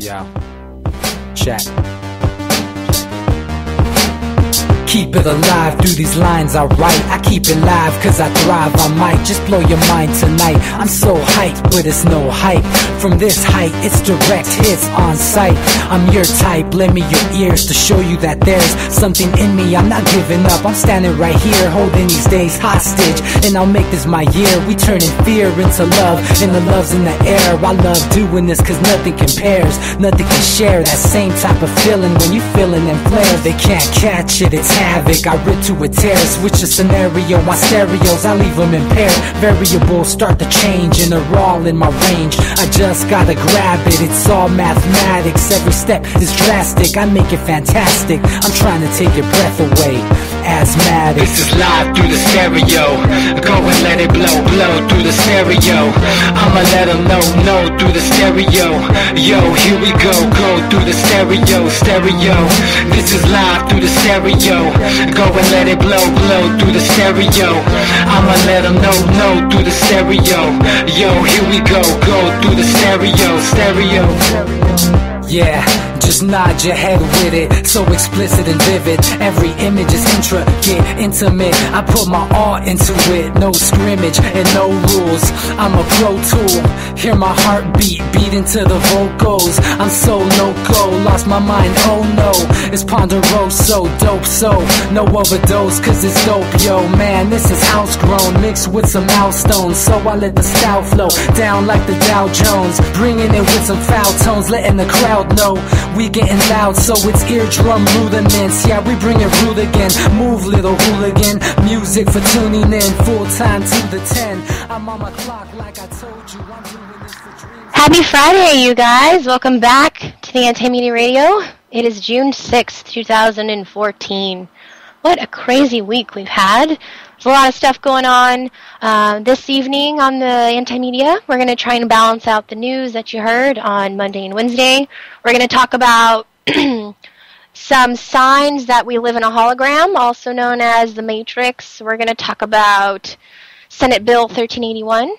Yeah. Check. Keep it alive through these lines I write. I keep it live cause I thrive. I might just blow your mind tonight. I'm so hyped, but it's no hype. From this height, it's direct hits on sight. I'm your type, lend me your ears to show you that there's something in me. I'm not giving up, I'm standing right here, holding these days hostage. And I'll make this my year. We turning fear into love, and the love's in the air. I love doing this cause nothing compares. Nothing can share that same type of feeling when you feeling them flares. They can't catch it, it's havoc. I rip to a tear, switch the scenario. My stereos, I leave them impaired. Variables start to change and they're all in my range. I just gotta grab it, it's all mathematics. Every step is drastic, I make it fantastic. I'm trying to take your breath away. Asthmatic. This is live through the stereo. Go and let it blow, blow through the stereo. I'ma let them know through the stereo. Yo, here we go through the stereo, stereo. This is live through the stereo. Go and let it blow, blow through the stereo. I'ma let them know through the stereo. Yo, here we go through the stereo, stereo. Yeah, just nod your head with it, so explicit and vivid. Every image is intricate, intimate. I put my all into it, no scrimmage and no rules. I'm a pro tool, hear my heartbeat, beat into the vocals. I'm so no-go, lost my mind, oh no. It's Ponderoso, dope, so no overdose, cause it's dope, yo. Man, this is house grown, mixed with some milestones. So I let the style flow down like the Dow Jones, bringing it with some foul tones, letting the crowd know we getting loud, so it's eardrum rudiments. Yeah, we bring it rude again. Move, little hooligan. Music for tuning in, full time to the 10. I'm on my clock like I told you. I'm doing this for dreams. Happy Friday, you guys. Welcome back to the Anti-Media Radio. It is June 6th, 2014. What a crazy week we've had. There's a lot of stuff going on. This evening on the Anti-Media, we're going to try and balance out the news that you heard on Monday and Wednesday. We're going to talk about some signs that we live in a hologram, also known as the Matrix. We're going to talk about Senate Bill 1381.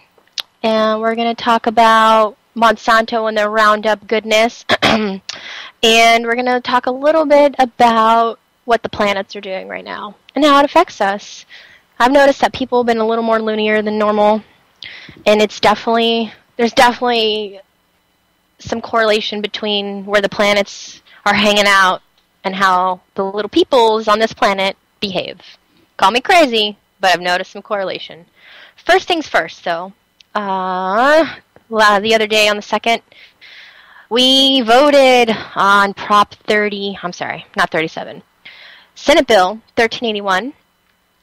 And we're going to talk about Monsanto and their Roundup goodness. And we're going to talk a little bit about what the planets are doing right now and how it affects us. I've noticed that people have been a little more loonier than normal, and there's definitely some correlation between where the planets are hanging out and how the little peoples on this planet behave. Call me crazy, but I've noticed some correlation. First things first, though. The other day on the 2nd, we voted on Senate Bill 1381,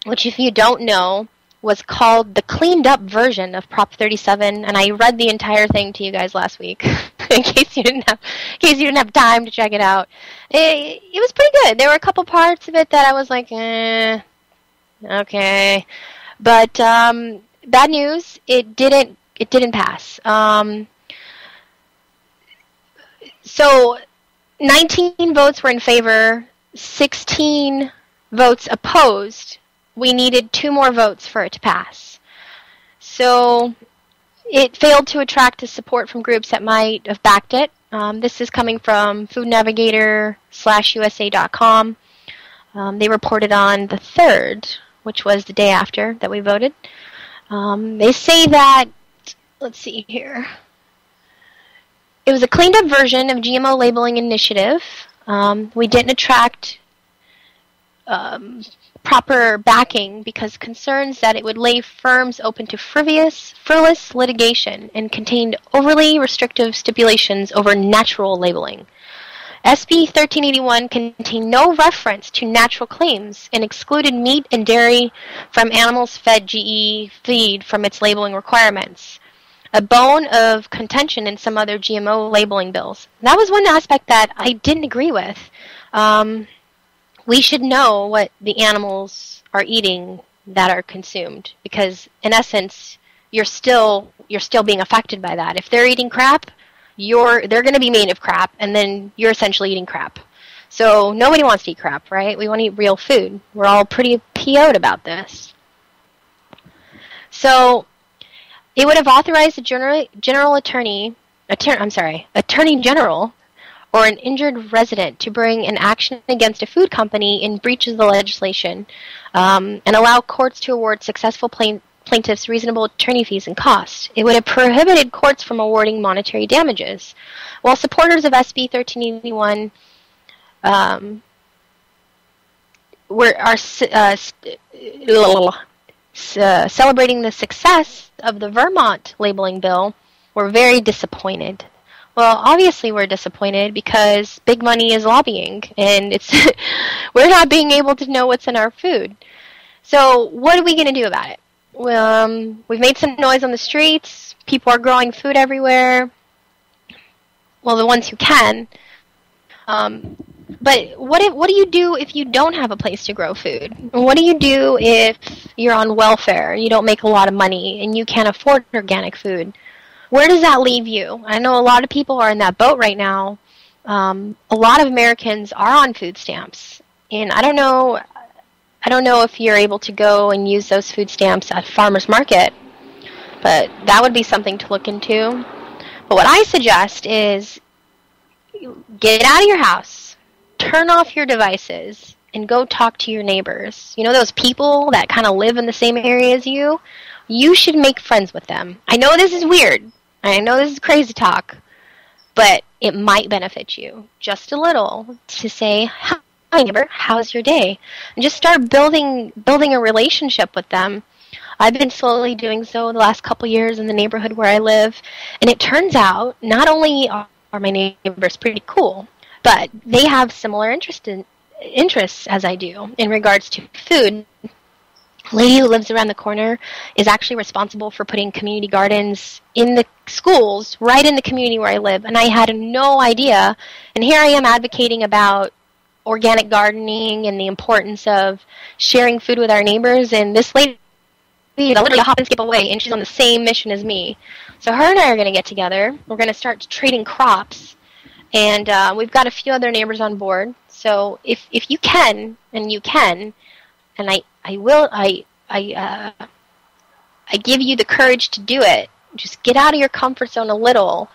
which, if you don't know, was called the cleaned up version of Prop 37, and I read the entire thing to you guys last week in case you didn't have time to check it out. It was pretty good. There were a couple parts of it that I was like, okay, but bad news, it didn't pass. So 19 votes were in favor, 16 votes opposed. We needed 2 more votes for it to pass. So it failed to attract the support from groups that might have backed it. This is coming from foodnavigator/USA.com. They reported on the 3rd, which was the day after that we voted. They say that, let's see here, it was a cleaned up version of GMO labeling initiative. We didn't attract proper backing because concerns that it would lay firms open to frivolous litigation and contained overly restrictive stipulations over natural labeling. SB 1381 contained no reference to natural claims and excluded meat and dairy from animals fed GE feed from its labeling requirements, a bone of contention in some other GMO labeling bills. That was one aspect that I didn't agree with. We should know what the animals are eating that are consumed, because in essence, you're still being affected by that. If they're eating crap, they're going to be made of crap, and then you're essentially eating crap. So nobody wants to eat crap, right? We want to eat real food. We're all pretty PO'd about this. So it would have authorized the Attorney General or an injured resident to bring an action against a food company in breach of the legislation, and allow courts to award successful plaintiffs reasonable attorney fees and costs. It would have prohibited courts from awarding monetary damages. While supporters of SB 1381 celebrating the success of the Vermont labeling bill, were very disappointed. Well, obviously we're disappointed because big money is lobbying, and it's we're not being able to know what's in our food. So what are we going to do about it? We've made some noise on the streets. People are growing food everywhere. Well, the ones who can. But what do you do if you don't have a place to grow food? What do you do if you're on welfare, you don't make a lot of money, and you can't afford organic food? Where does that leave you? I know a lot of people are in that boat right now. A lot of Americans are on food stamps, and I don't know if you're able to go and use those food stamps at farmers market, but that would be something to look into. But what I suggest is get out of your house, turn off your devices, and go talk to your neighbors. You know those people that kind of live in the same area as you? You should make friends with them. I know this is weird. I know this is crazy talk, but it might benefit you just a little to say, hi neighbor, how's your day? And just start building a relationship with them. I've been slowly doing so the last couple years in the neighborhood where I live, and it turns out not only are my neighbors pretty cool, but they have similar interests as I do in regards to food. A lady who lives around the corner is actually responsible for putting community gardens in the schools right in the community where I live, and I had no idea. And here I am advocating about organic gardening and the importance of sharing food with our neighbors, and this lady literally hop and skip away, and she's on the same mission as me. So her and I are going to get together. We're going to start trading crops, and we've got a few other neighbors on board. So if you can, and you can, and I give you the courage to do it. Just get out of your comfort zone a little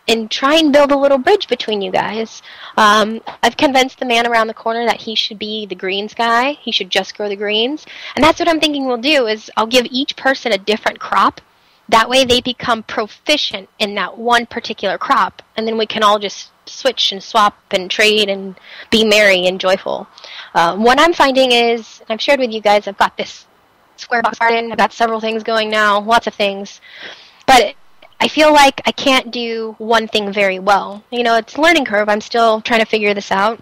and try and build a little bridge between you guys. I've convinced the man around the corner that he should be the greens guy. He should just grow the greens. And that's what I'm thinking we'll do is I'll give each person a different crop. That way they become proficient in that one particular crop. And then we can all just switch and swap and trade and be merry and joyful. What I'm finding is, I've shared with you guys, I've got this square box garden. I've got several things going now, lots of things. But I feel like I can't do one thing very well. You know, it's a learning curve. I'm still trying to figure this out.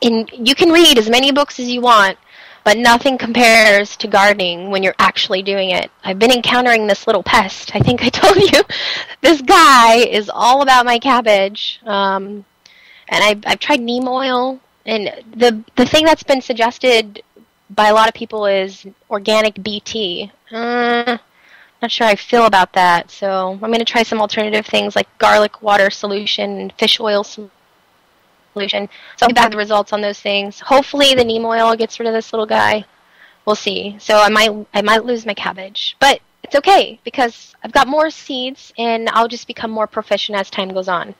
And you can read as many books as you want, but nothing compares to gardening when you're actually doing it. I've been encountering this little pest. I think I told you. This guy is all about my cabbage. And I've tried neem oil. And the thing that's been suggested by a lot of people is organic BT. Not sure how I feel about that. So I'm going to try some alternative things like garlic water solution and fish oil solution. So I'll get back the results on those things. Hopefully the neem oil gets rid of this little guy. We'll see. So I might lose my cabbage. But it's okay because I've got more seeds and I'll just become more proficient as time goes on.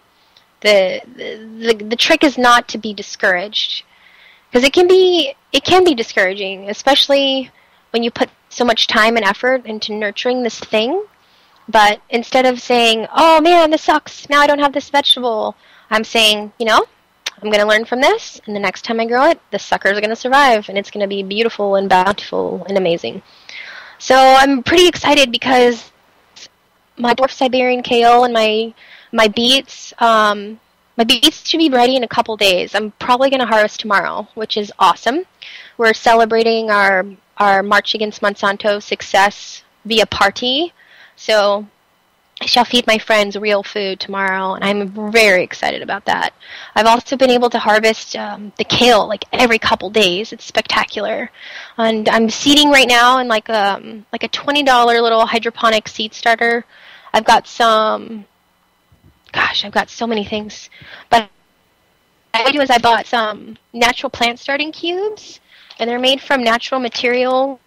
The trick is not to be discouraged, because it can be discouraging, especially when you put so much time and effort into nurturing this thing. But instead of saying, oh man, this sucks, now I don't have this vegetable, I'm saying, you know, I'm going to learn from this, and the next time I grow it, the suckers are going to survive, and it's going to be beautiful and bountiful and amazing. So I'm pretty excited because my dwarf Siberian kale and my beets should be ready in a couple days. I'm probably going to harvest tomorrow, which is awesome. We're celebrating our March Against Monsanto success via party. So I shall feed my friends real food tomorrow, and I'm very excited about that. I've also been able to harvest the kale like every couple days. It's spectacular. And I'm seeding right now in like a $20 little hydroponic seed starter. I've got so many things. But what I do is I bought some natural plant starting cubes, and they're made from natural materials.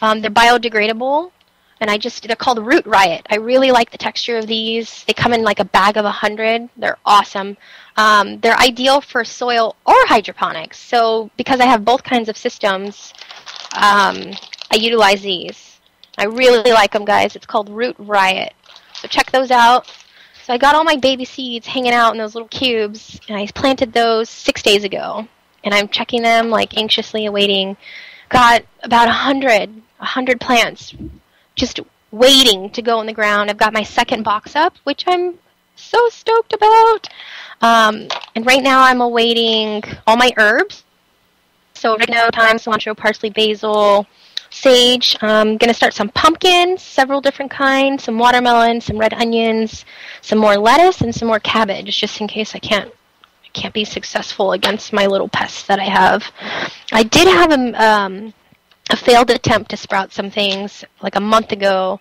They're biodegradable. and they're called Root Riot. I really like the texture of these. They come in like a bag of 100. They're awesome. They're ideal for soil or hydroponics. So because I have both kinds of systems, I utilize these. I really like them, guys. It's called Root Riot. So check those out. So I got all my baby seeds hanging out in those little cubes, and I planted those 6 days ago. And I'm checking them, like anxiously awaiting. Got about 100 plants just waiting to go in the ground. I've got my second box up, which I'm so stoked about. And right now I'm awaiting all my herbs. So oregano, thyme, cilantro, parsley, basil, sage. I'm going to start some pumpkins, several different kinds, some watermelon, some red onions, some more lettuce, and some more cabbage, just in case I can't be successful against my little pests that I have. I did have a failed attempt to sprout some things like a month ago.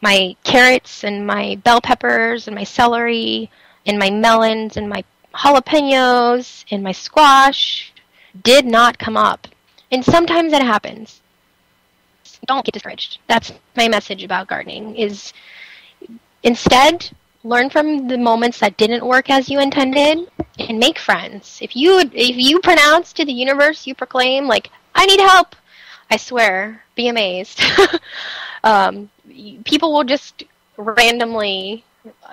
My carrots and my bell peppers and my celery and my melons and my jalapenos and my squash did not come up. And sometimes that happens. Don't get discouraged. That's my message about gardening, is instead learn from the moments that didn't work as you intended and make friends. If you pronounce to the universe, you proclaim, like, I need help, I swear, be amazed. People will just randomly,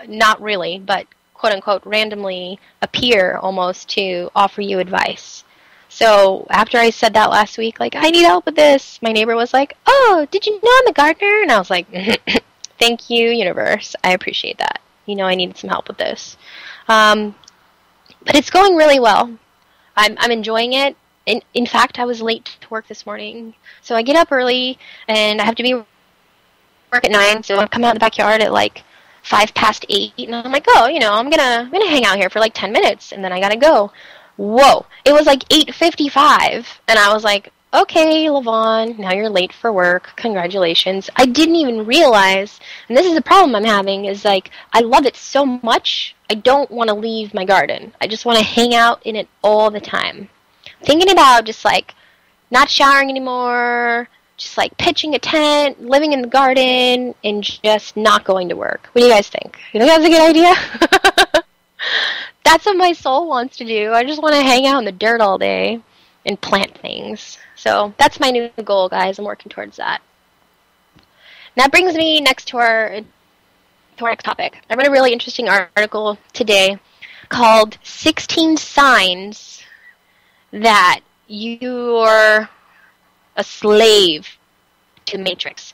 not really, but quote-unquote randomly appear almost to offer you advice. So after I said that last week, like, I need help with this, my neighbor was like, oh, did you know I'm a gardener? And I was like, thank you, universe. I appreciate that. You know I needed some help with this. But it's going really well. I'm enjoying it. In fact, I was late to work this morning. So I get up early, and I have to be work at 9, so I come out in the backyard at like 8:05, and I'm like, oh, I'm gonna hang out here for like 10 minutes, and then I gotta go. Whoa. It was like 8:55, and I was like, okay, Lavon, now you're late for work. Congratulations. I didn't even realize, and this is the problem I'm having, is like, I love it so much, I don't want to leave my garden. I just want to hang out in it all the time. Thinking about just like not showering anymore, just like pitching a tent, living in the garden, and just not going to work. What do you guys think? You think that's a good idea? That's what my soul wants to do. I just want to hang out in the dirt all day and plant things. So that's my new goal, guys. I'm working towards that. And that brings me next to our next topic. I read a really interesting article today called 16 Signs That You're a Slave to the Matrix.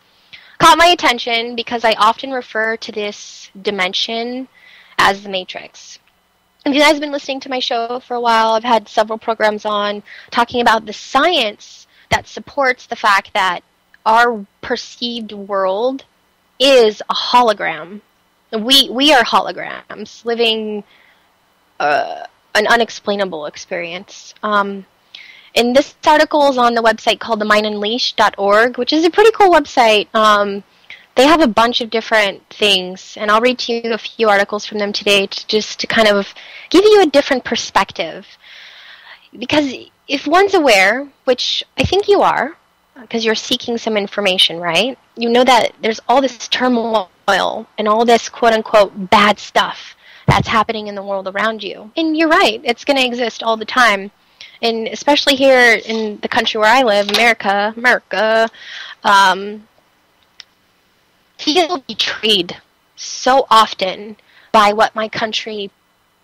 Caught my attention because I often refer to this dimension as the Matrix. If you guys have been listening to my show for a while, I've had several programs on talking about the science that supports the fact that our perceived world is a hologram. We are holograms living an unexplainable experience. And this article is on the website called themindunleashed.org, which is a pretty cool website. They have a bunch of different things, and I'll read to you a few articles from them today to kind of give you a different perspective. Because if one's aware, which I think you are, because you're seeking some information, right? You know that there's all this turmoil and all this quote-unquote bad stuff that's happening in the world around you. And you're right, it's going to exist all the time. And especially here in the country where I live, America, feel betrayed so often by what my country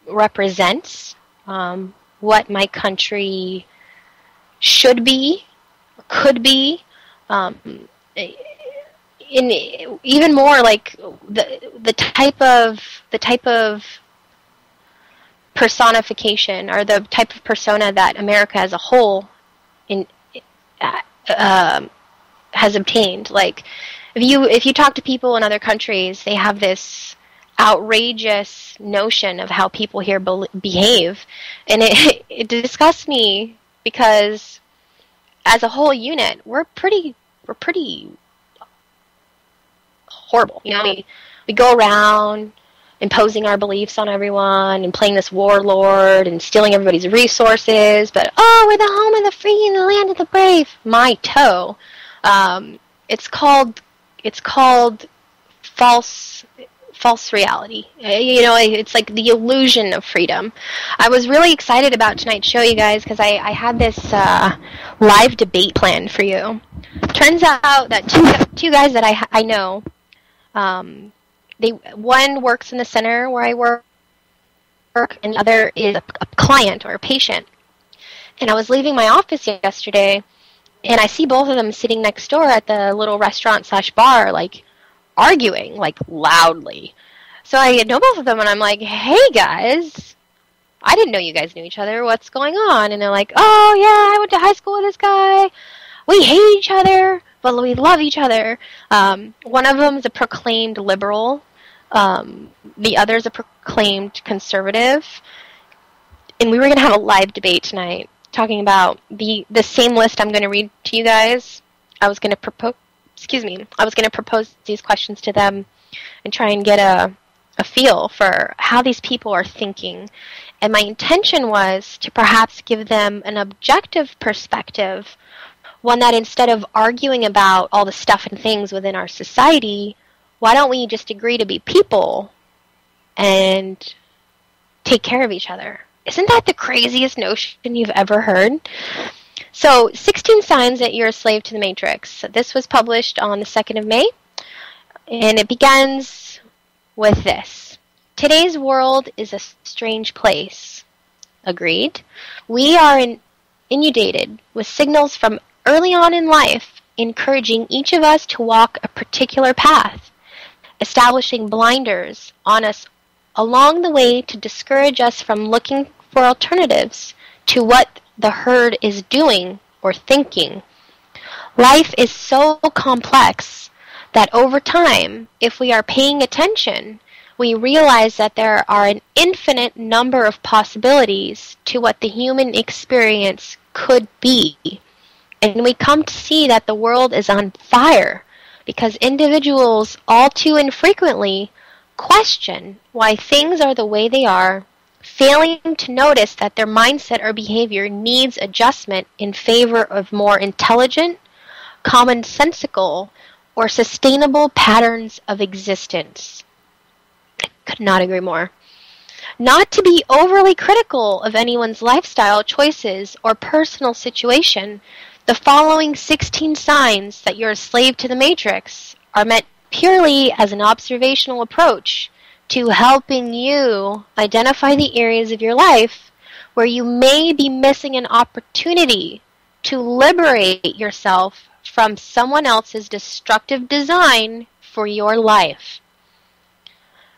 represents, what my country should be, could be, in even more like the type of personification or the type of persona that America as a whole has obtained. Like, if you talk to people in other countries, they have this outrageous notion of how people here behave, and it disgusts me because as a whole unit, we're pretty horrible. We go around imposing our beliefs on everyone and playing this warlord and stealing everybody's resources, but we're the home of the free and the land of the brave. My toe. It's called it's called false reality. It's like the illusion of freedom. I was really excited about tonight's show, you guys, because I had this live debate planned for you. Turns out that two guys that I know, one works in the center where I work, and the other is a client or a patient. And I was leaving my office yesterday, and I see both of them sitting next door at the little restaurant/bar, like, arguing, like, loudly. So I know both of them, and I'm like, hey, guys, I didn't know you guys knew each other. What's going on? And they're like, oh, yeah, I went to high school with this guy. We hate each other, but we love each other. One of them is a proclaimed liberal. The other is a proclaimed conservative. And we were going to have a live debate tonight talking about the same list I'm going to read to you guys. I was going to propose these questions to them and try and get a feel for how these people are thinking. And my intention was to perhaps give them an objective perspective, one that instead of arguing about all the stuff and things within our society, why don't we just agree to be people and take care of each other? Isn't that the craziest notion you've ever heard? So, 16 Signs That You're a Slave to the Matrix. This was published on the 2nd of May, and it begins with this. Today's world is a strange place. Agreed. We are inundated with signals from early on in life encouraging each of us to walk a particular path, establishing blinders on us along the way to discourage us from looking for alternatives to what the herd is doing or thinking. Life is so complex that over time, if we are paying attention, we realize that there are an infinite number of possibilities to what the human experience could be. And we come to see that the world is on fire because individuals all too infrequently question why things are the way they are, failing to notice that their mindset or behavior needs adjustment in favor of more intelligent, commonsensical, or sustainable patterns of existence. I could not agree more. Not to be overly critical of anyone's lifestyle choices or personal situation, the following 16 signs that you're a slave to the Matrix are meant purely as an observational approach to helping you identify the areas of your life where you may be missing an opportunity to liberate yourself from someone else's destructive design for your life.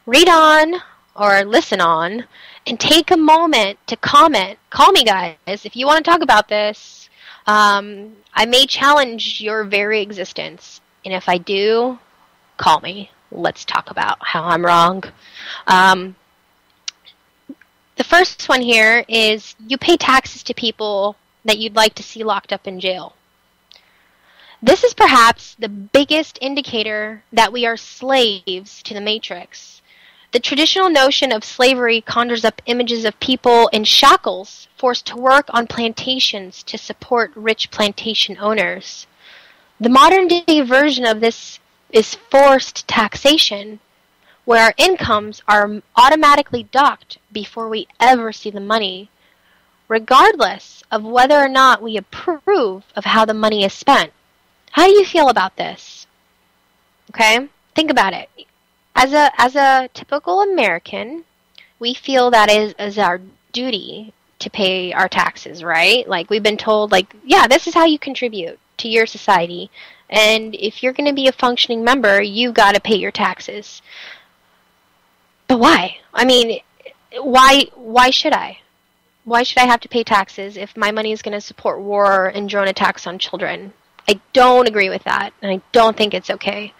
Read on or listen on and take a moment to comment. Call me, guys, if you want to talk about this. I may challenge your very existence, and if I do, call me. Let's talk about how I'm wrong. The first one here is you pay taxes to people that you'd like to see locked up in jail. This is perhaps the biggest indicator that we are slaves to the Matrix. The traditional notion of slavery conjures up images of people in shackles forced to work on plantations to support rich plantation owners. The modern-day version of this is forced taxation, where our incomes are automatically docked before we ever see the money, regardless of whether or not we approve of how the money is spent. How do you feel about this? Okay? Think about it. As a typical American, we feel that is our duty to pay our taxes, right? Like, we've been told, like, yeah, this is how you contribute to your society. And if you're going to be a functioning member, you've got to pay your taxes. But why? I mean, why should I? Why should I have to pay taxes if my money is going to support war and drone attacks on children? I don't agree with that, and I don't think it's okay.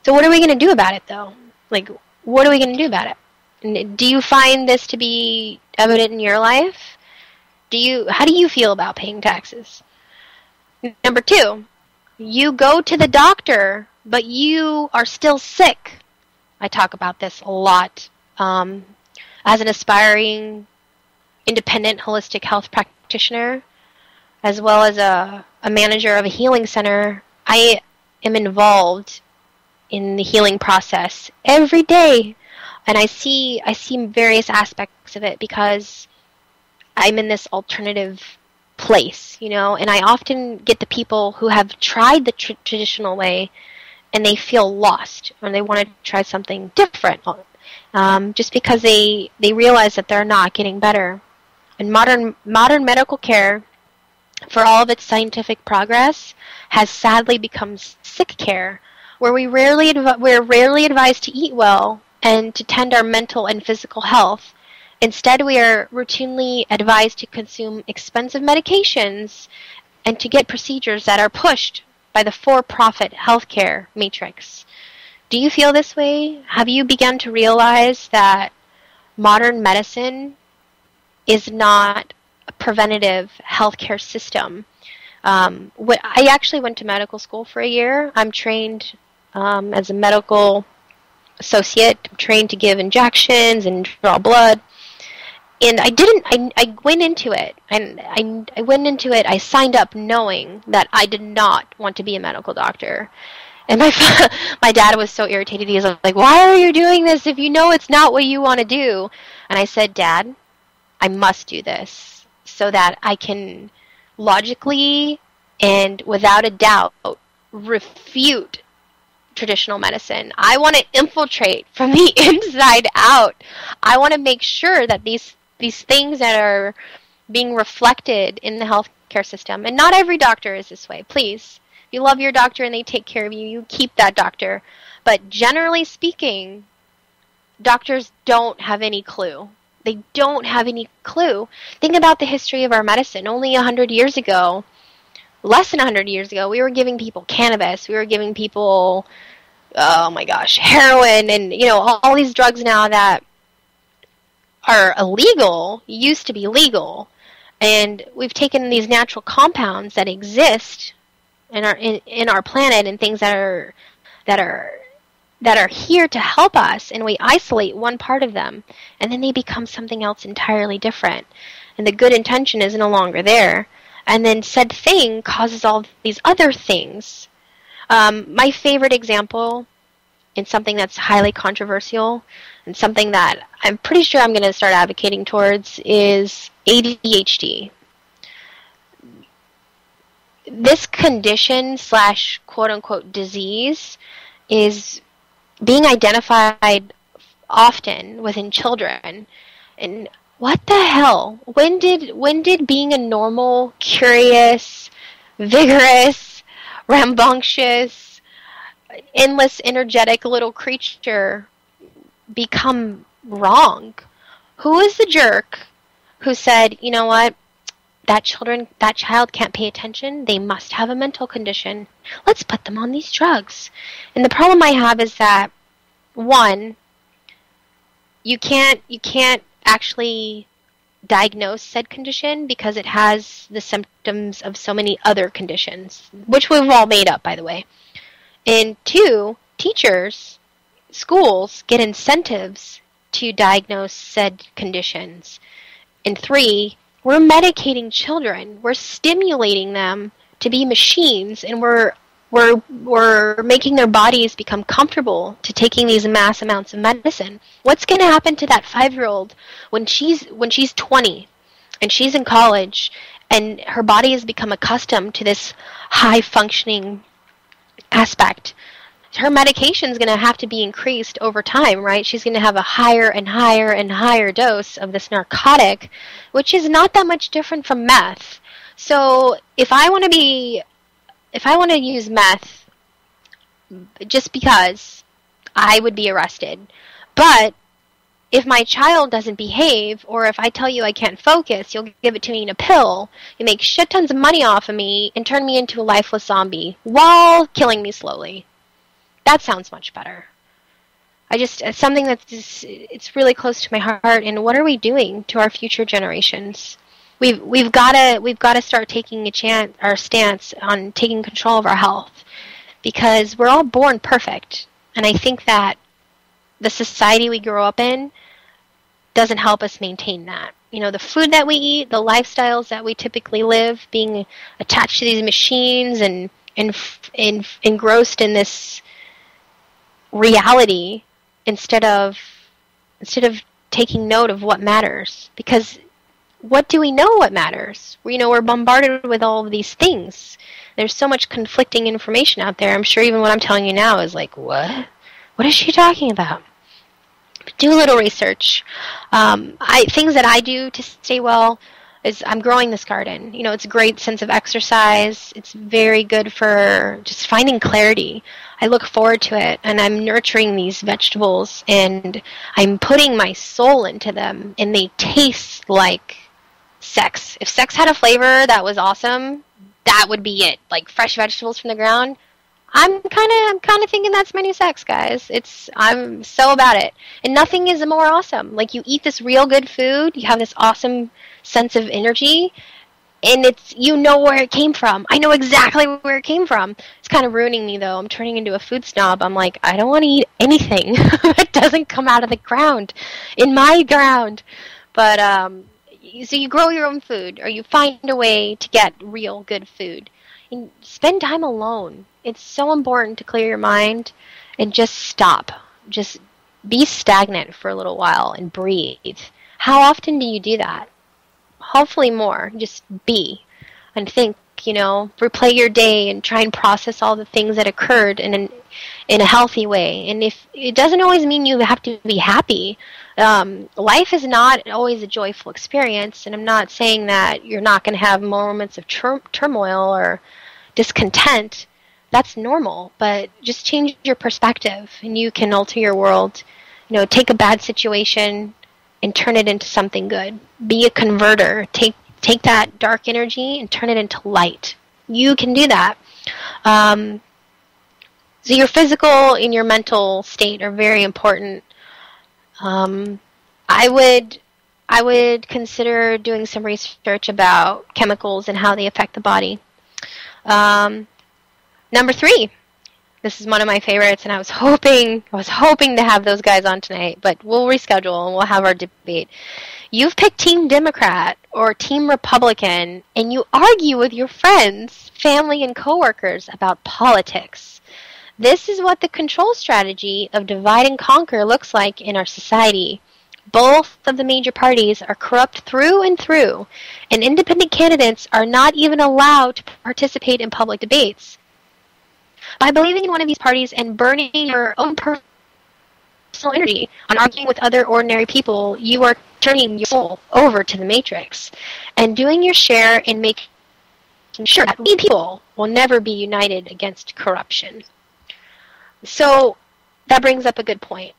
So what are we going to do about it, though? Like, what are we going to do about it? And do you find this to be evident in your life? How do you feel about paying taxes? Number 2, you go to the doctor, but you are still sick. I talk about this a lot. As an aspiring, independent, holistic health practitioner, as well as a manager of a healing center, I am involved in the healing process every day. And I see various aspects of it because I'm in this alternative place, you know, and I often get the people who have tried the traditional way and they feel lost or they want to try something different just because they realize that they're not getting better. And modern medical care, for all of its scientific progress, has sadly become sick care, where we're rarely advised to eat well and to tend our mental and physical health. Instead, we are routinely advised to consume expensive medications and to get procedures that are pushed by the for-profit healthcare matrix. Do you feel this way? Have you begun to realize that modern medicine is not a preventative healthcare system? I actually went to medical school for a year. I'm trained as a medical associate. I'm trained to give injections and draw blood. And I went into it, and I went into it, I signed up knowing that I did not want to be a medical doctor. And my dad was so irritated. He was like, why are you doing this if you know it's not what you want to do? And I said, Dad, I must do this so that I can logically and without a doubt refute traditional medicine. I want to infiltrate from the inside out. I want to make sure that these things that are being reflected in the healthcare system, and not every doctor is this way, please. If you love your doctor and they take care of you, you keep that doctor. But generally speaking, doctors don't have any clue. They don't have any clue. Think about the history of our medicine. Only 100 years ago, less than 100 years ago, we were giving people cannabis. We were giving people, oh my gosh, heroin, and you know, all these drugs now that are illegal used to be legal. And we've taken these natural compounds that exist in our planet and things that are here to help us, and we isolate one part of them, and then they become something else entirely different. And the good intention is no longer there. And then said thing causes all these other things. My favorite example in something that's highly controversial and something that I'm pretty sure I'm going to start advocating towards is ADHD. This condition / quote-unquote disease is being identified often within children. And what the hell? When did being a normal, curious, vigorous, rambunctious, endless, energetic little creature become wrong? Who is the jerk who said, you know what, that child can't pay attention, they must have a mental condition, let's put them on these drugs? And the problem I have is that, one, you can't actually diagnose said condition because it has the symptoms of so many other conditions, which we've all made up, by the way. And two, teachers, schools get incentives to diagnose said conditions. And three, we're medicating children. We're stimulating them to be machines, and we're making their bodies become comfortable to taking these mass amounts of medicine. What's going to happen to that 5-year-old when she's 20 and she's in college and her body has become accustomed to this high functioning aspect? Her medication is going to have to be increased over time, right? She's going to have a higher and higher and higher dose of this narcotic, which is not that much different from meth. So if I want to use meth just because, I would be arrested. But if my child doesn't behave, or if I tell you I can't focus, you'll give it to me in a pill, you make shit tons of money off of me and turn me into a lifeless zombie while killing me slowly. That sounds much better. It's something it's really close to my heart. And what are we doing to our future generations? We've got to start taking our stance on taking control of our health, because we're all born perfect. And I think that the society we grow up in doesn't help us maintain that. You know, the food that we eat, the lifestyles that we typically live, being attached to these machines and engrossed in this reality instead of taking note of what matters. Because what do we know what matters? We're bombarded with all of these things. There's so much conflicting information out there. I'm sure even what I'm telling you now is like, what? What is she talking about? Do a little research. Things that I do to stay well is I'm growing this garden. It's a great sense of exercise. It's very good for just finding clarity. I look forward to it, and I'm nurturing these vegetables, and I'm putting my soul into them, and they taste like sex. If sex had a flavor that was awesome, that would be it. Like fresh vegetables from the ground. I'm kind of thinking that's my new sex, guys. I'm so about it. And nothing is more awesome. Like, you eat this real good food, you have this awesome sense of energy, and you know where it came from. I know exactly where it came from. It's kind of ruining me, though. I'm turning into a food snob. I'm like, I don't want to eat anything that doesn't come out of the ground, in my ground. But, so you grow your own food, or you find a way to get real good food. And spend time alone. It's so important to clear your mind and just stop. Just be stagnant for a little while and breathe. How often do you do that? Hopefully more. Just be and think, replay your day and try and process all the things that occurred in a healthy way. And if it doesn't always mean you have to be happy. Life is not always a joyful experience, and I'm not saying that you're not going to have moments of turmoil or discontent. That's normal, but just change your perspective, and you can alter your world. Take a bad situation and turn it into something good. Be a converter. Take that dark energy and turn it into light. You can do that. So your physical and your mental state are very important. I would consider doing some research about chemicals and how they affect the body. Number 3. This is one of my favorites, and I was hoping to have those guys on tonight, but we'll reschedule and we'll have our debate. You've picked Team Democrat or Team Republican, and you argue with your friends, family, and coworkers about politics. This is what the control strategy of divide and conquer looks like in our society. Both of the major parties are corrupt through and through, and independent candidates are not even allowed to participate in public debates. By believing in one of these parties and burning your own personal energy on arguing with other ordinary people, you are turning your soul over to the matrix and doing your share in making sure that we people will never be united against corruption. So that brings up a good point.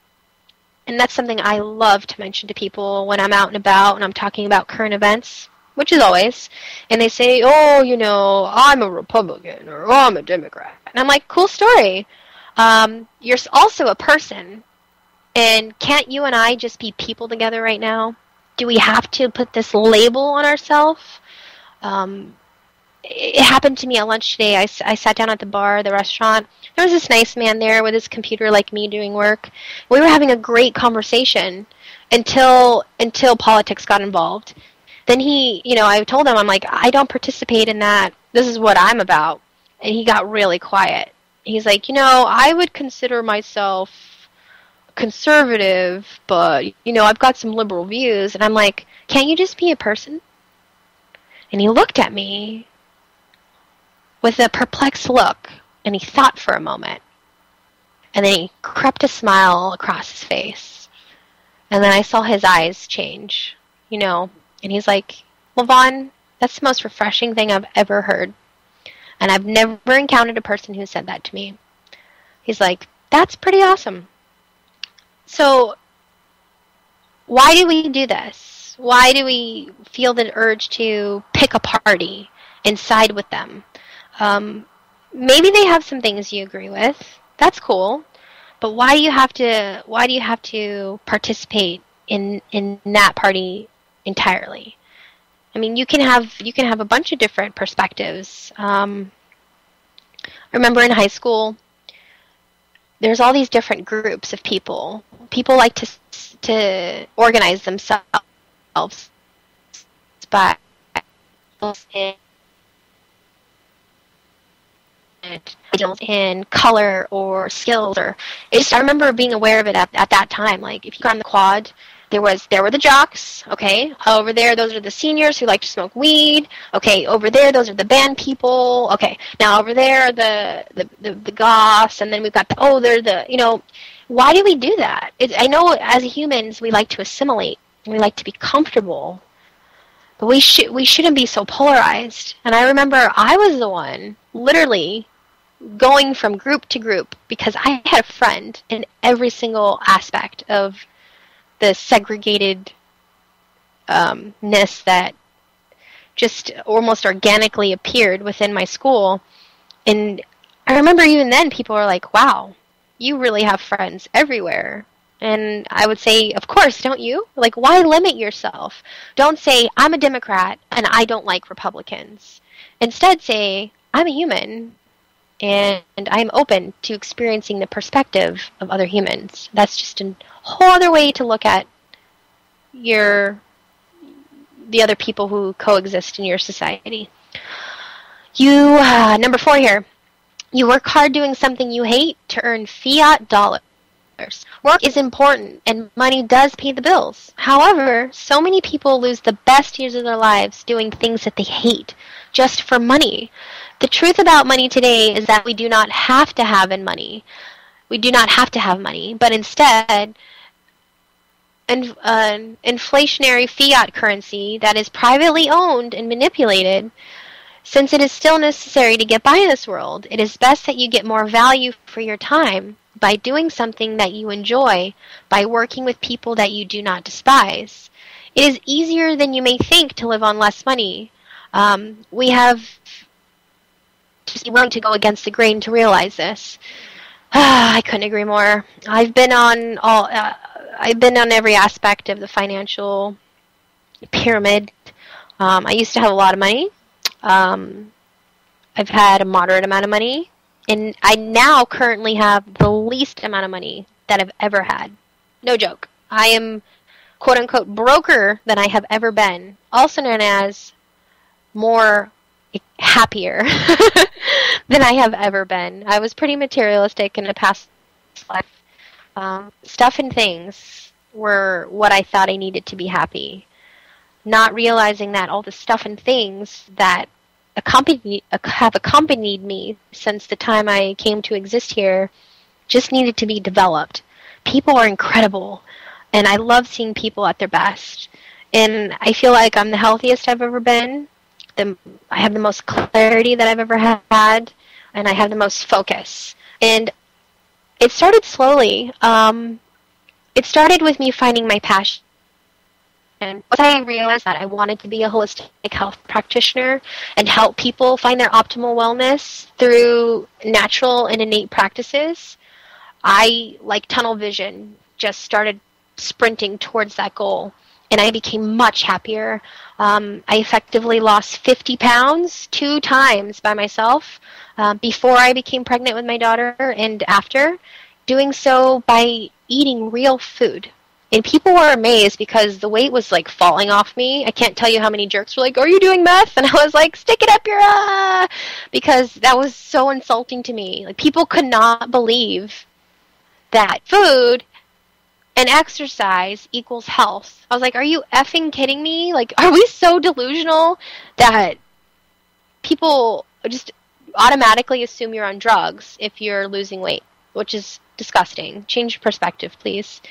And that's something I love to mention to people when I'm out and about and I'm talking about current events, which is always. And they say, oh, I'm a Republican or I'm a Democrat. And I'm like, cool story. You're also a person. And can't you and I just be people together right now? Do we have to put this label on ourselves? It happened to me at lunch today. I sat down at the bar, the restaurant. There was this nice man there with his computer like me doing work. We were having a great conversation until politics got involved. Then I told him, I'm like, I don't participate in that. This is what I'm about. And he got really quiet. He's like, I would consider myself conservative, but, I've got some liberal views. And I'm like, can't you just be a person? And he looked at me with a perplexed look, and he thought for a moment. And then he crept a smile across his face. And then I saw his eyes change, and he's like, well, Vaughn, that's the most refreshing thing I've ever heard. And I've never encountered a person who said that to me. He's like, that's pretty awesome. So why do we do this? Why do we feel the urge to pick a party and side with them? Maybe they have some things you agree with. That's cool. But why do you have to participate in that party entirely? I mean, you can have a bunch of different perspectives. I remember in high school, there's all these different groups of people. People like to organize themselves by in color or skills, or I remember being aware of it at that time. Like if you got on the quad, there were the jocks, okay? Over there, those are the seniors who like to smoke weed. Okay, over there, those are the band people. Okay, now over there, the goths, and then we've got they're the, why do we do that? I know as humans we like to assimilate, and we like to be comfortable, but we shouldn't be so polarized. And I remember I was the one literally going from group to group because I had a friend in every single aspect of the segregated ness that just almost organically appeared within my school. And I remember even then people were like, wow, you really have friends everywhere. And I would say, of course, don't you? Like, why limit yourself? Don't say, I'm a Democrat and I don't like Republicans. Instead say, I'm a human and I'm open to experiencing the perspective of other humans. That's just a whole other way to look at the other people who coexist in your society. You, number 4 here, you work hard doing something you hate to earn fiat dollars. Work is important and money does pay the bills. However, so many people lose the best years of their lives doing things that they hate just for money. The truth about money today is that we do not have to have money. We do not have to have money, but instead, an inflationary fiat currency that is privately owned and manipulated. Since it is still necessary to get by in this world, it is best that you get more value for your time by doing something that you enjoy, by working with people that you do not despise. It is easier than you may think to live on less money. We have to be willing to go against the grain to realize this. I couldn't agree more. I've been on every aspect of the financial pyramid. I used to have a lot of money. I've had a moderate amount of money, and I now currently have the least amount of money that I've ever had. No joke. I am, quote unquote, broker than I have ever been, also known as more happier than I have ever been. I was pretty materialistic in a past life. Stuff and things were what I thought I needed to be happy, not realizing that all the stuff and things that have accompanied me since the time I came to exist here just needed to be developed. People are incredible, and I love seeing people at their best. And I feel like I'm the healthiest I've ever been. I have the most clarity that I've ever had, and I have the most focus. And it started slowly. It started with me finding my passion. And once I realized that I wanted to be a holistic health practitioner and help people find their optimal wellness through natural and innate practices, I, like tunnel vision, just started sprinting towards that goal. And I became much happier. I effectively lost 50 pounds 2 times by myself before I became pregnant with my daughter and after, doing so by eating real food. And people were amazed because the weight was like falling off me. I can't tell you how many jerks were like, "Are you doing meth?" And I was like, "Stick it up your because that was so insulting to me. Like, people could not believe that food and exercise equals health. I was like, are you effing kidding me? Like, are we so delusional that people just automatically assume you're on drugs if you're losing weight, which is disgusting. Change your perspective, please.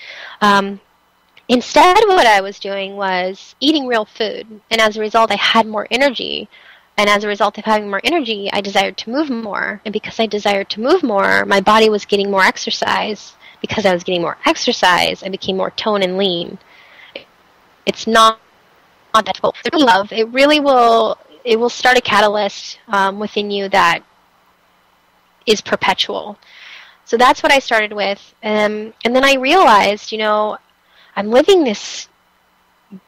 Instead, what I was doing was eating real food, and as a result, I had more energy. And as a result of having more energy, I desired to move more. And because I desired to move more, my body was getting more exercise. Because I was getting more exercise, I became more toned and lean. It's not that difficult. Love, it will start a catalyst within you that is perpetual. So that's what I started with. And then I realized, I'm living this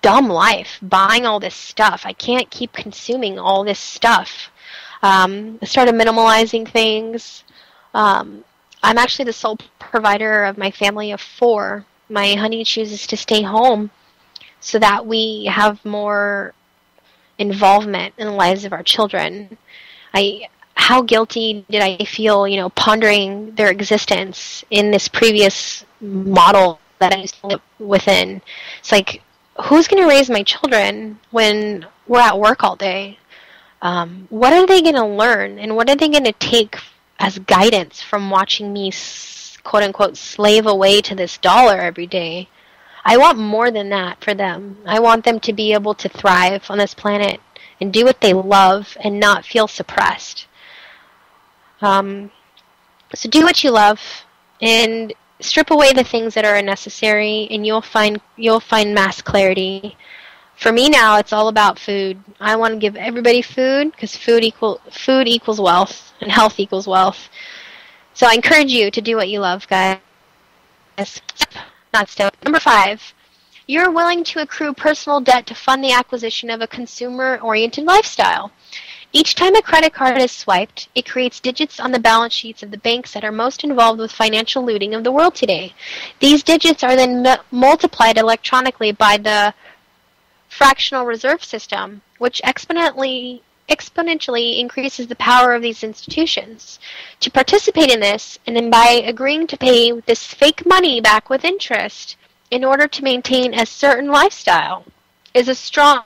dumb life, buying all this stuff. I can't keep consuming all this stuff. I started minimalizing things. I'm actually the sole provider of my family of 4. My honey chooses to stay home so that we have more involvement in the lives of our children. how guilty did I feel, pondering their existence in this previous model that I used to live within. It's like, who's going to raise my children when we're at work all day? What are they going to learn, and what are they going to take as guidance from watching me, quote unquote, slave away to this dollar every day? I want more than that for them. I want them to be able to thrive on this planet and do what they love and not feel suppressed. So do what you love and strip away the things that are unnecessary, and you'll find mass clarity. For me now, it's all about food. I want to give everybody food because food equals wealth, and health equals wealth. So I encourage you to do what you love, guys. Not step. Number 5, you're willing to accrue personal debt to fund the acquisition of a consumer-oriented lifestyle. Each time a credit card is swiped, it creates digits on the balance sheets of the banks that are most involved with financial looting of the world today. These digits are then multiplied electronically by the fractional reserve system, which exponentially increases the power of these institutions. To participate in this, and then by agreeing to pay this fake money back with interest in order to maintain a certain lifestyle, is a strong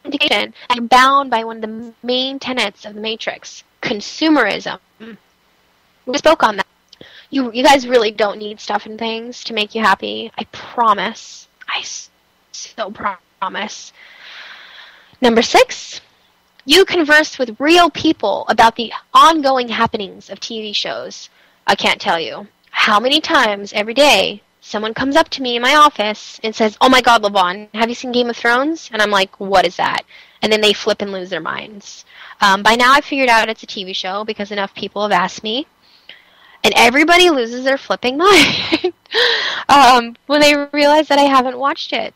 indication and bound by one of the main tenets of the Matrix, consumerism. We spoke on that. You guys really don't need stuff and things to make you happy. I promise. I so promise. Number 6, you converse with real people about the ongoing happenings of TV shows. I can't tell you how many times every day someone comes up to me in my office and says, "Oh my God, Levon, have you seen Game of Thrones?" And I'm like, "What is that?" And then they flip and lose their minds. By now I figured out it's a TV show because enough people have asked me. And everybody loses their flipping mind when they realize that I haven't watched it.